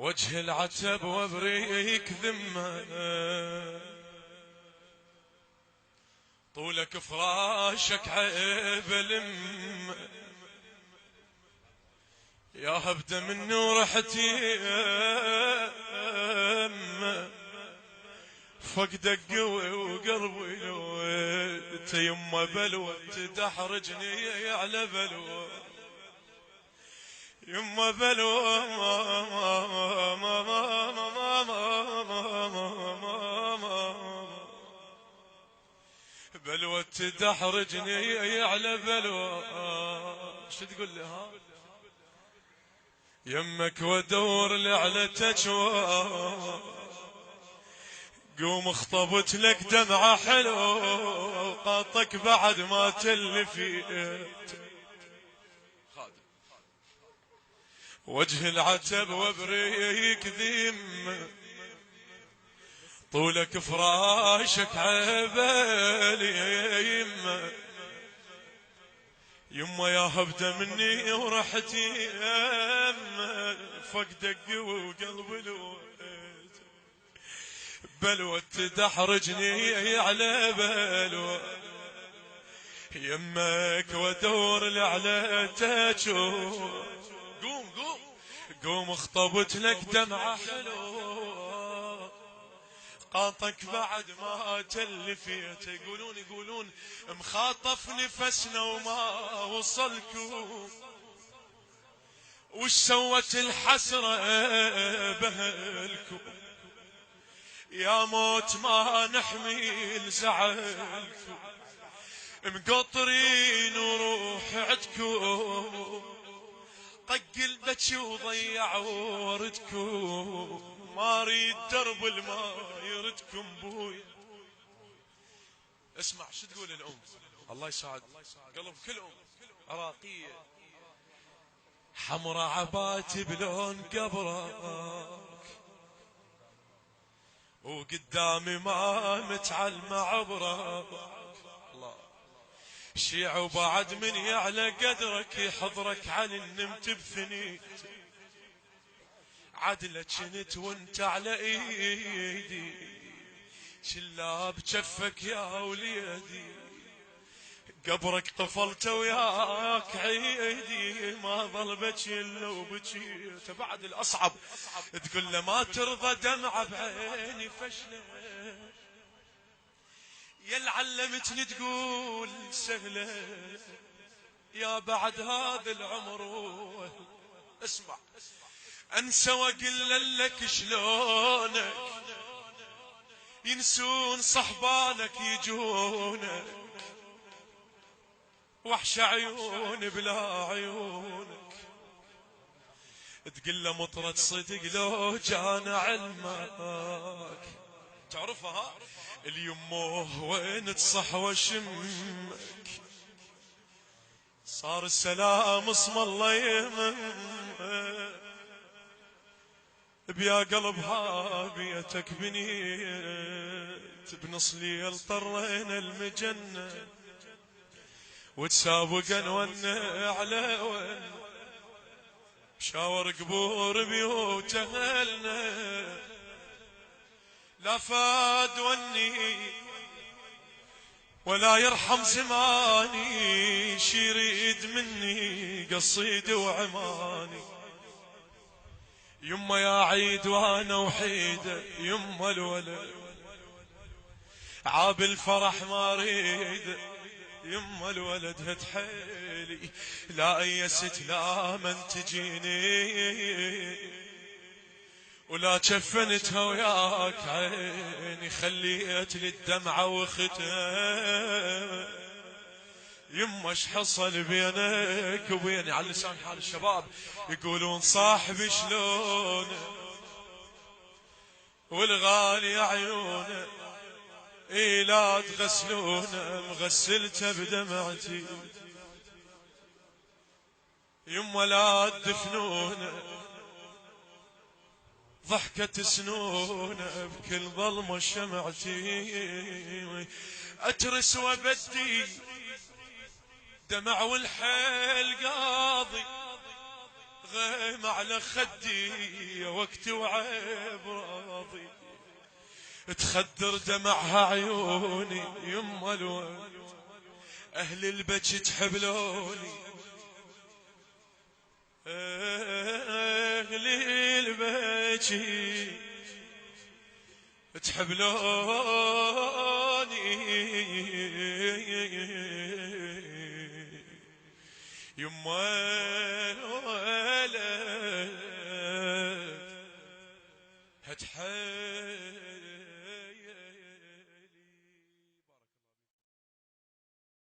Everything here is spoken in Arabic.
وجه العتب وابريك ذمه، طولك فراشك عيب لمه، يا هبده مني ورحتي يمه، فقدك قوي وقلبي لويت يمه، بلوى تدحرجني على بلوى يمه، بلوى بلوى تدحرجني على بلوى. شو تقول لي ها يمك وادور لعلتك، قوم اخطبت لك دمعة حلو، قاطك بعد ما تلفيت، وجه العتب وابريك ذم، طولك فراشك عبالي يمه، يمه يا هبده مني ورحتي يمه، فقدك قوي وقلبي لويت، بلوى تدحرجني على بلوى يمك وادور لعلتك، قوم قوم قوم اخطبت لك دمعة حلو، قاطك بعد ما تلفيت. يقولون مخاطف نفسنا وما وصلكم، وش سوت الحسرة بهلكم، يا موت ما نحمل زعلكم، مقطرين وروح عدكم، طق البكي وضيع وردكم، ما اريد درب الماء يردكم بوي. اسمع شو تقول الام، الله يسعد قلب كل ام عراقيه، حمرا عباتي بلون قبرك، وقدامي ما متعلمه عبرك، الله شيع وبعد من يعلى قدرك، يحضرك على النمت بثنيت، عدلة جنت وانت على ايدي، شلا بجفك يا وليدي، قبرك طفلت وياك عيدي، ما ظل بكي الا وبكيت. بعد الاصعب تقول له ما ترضى دمعة بعيني فشلة، يا اللي تقول سهلة، يا بعد هذا العمر اسمع انسى واقول لك شلونك، ينسون صحبانك يجونك، وحش عيون بلا عيونك، تقول له مطرد صدق لو جان علمك، تعرفها اليمه وين تصح وشمك، صار السلام اسم الله يمك، بيا قلب هابيتك بنيت، بنص ليل طرينا المجنة، وتسابقن ون على ون، شاور قبور بيوت اهلنا، لا فاد وني ولا يرحم زماني، شيريد مني قصيد وعماني، يما يا عيد وانا وحيدة، يما الولد عاب الفرح ما اريد، يما الولد هد حيلي لا ايست لا من تجيني، ولا كفنتها وياك عيني، خليت لي الدمعة وختها، يما اش حصل بينك وبيني، على لسان حال الشباب يقولون صاحبي شلونه والغالي عيونه، اي لا تغسلونه مغسلته بدمعتي، يما لا تدفنونه ضحكة سنونه بكل ظلمة شمعتي، اترس وبدي دمع والحيل قاضي، غيم على خدي وقتي وعيب راضي تخدر دمعها عيوني يما الواد اهل البكي تحبلوني اهل البكي تحبلوني يما